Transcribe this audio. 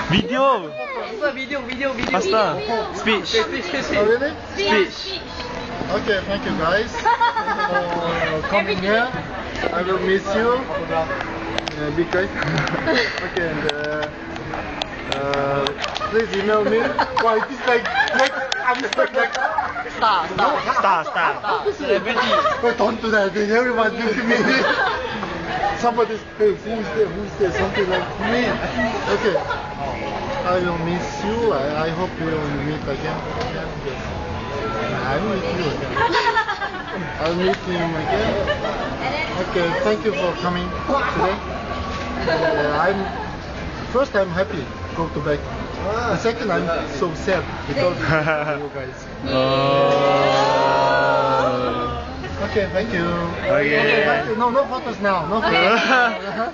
Video. Video. Faster. Speech. Oh, really? Speech. Okay, thank you guys for coming here. I will miss you. Be great. Okay, and please email me. Why it is like I'm stuck like Star. Celebrity. oh, don't do that. Then everyone do to me. Somebody, hey, who's there? Something like me. Okay. I will miss you. I hope we will meet again. Yes. I will meet you again. I'll meet him again. Okay, thank you for coming today. First I'm happy go to back. The second I'm so sad because of you guys. Okay, thank you. Okay. No photos now. No photos.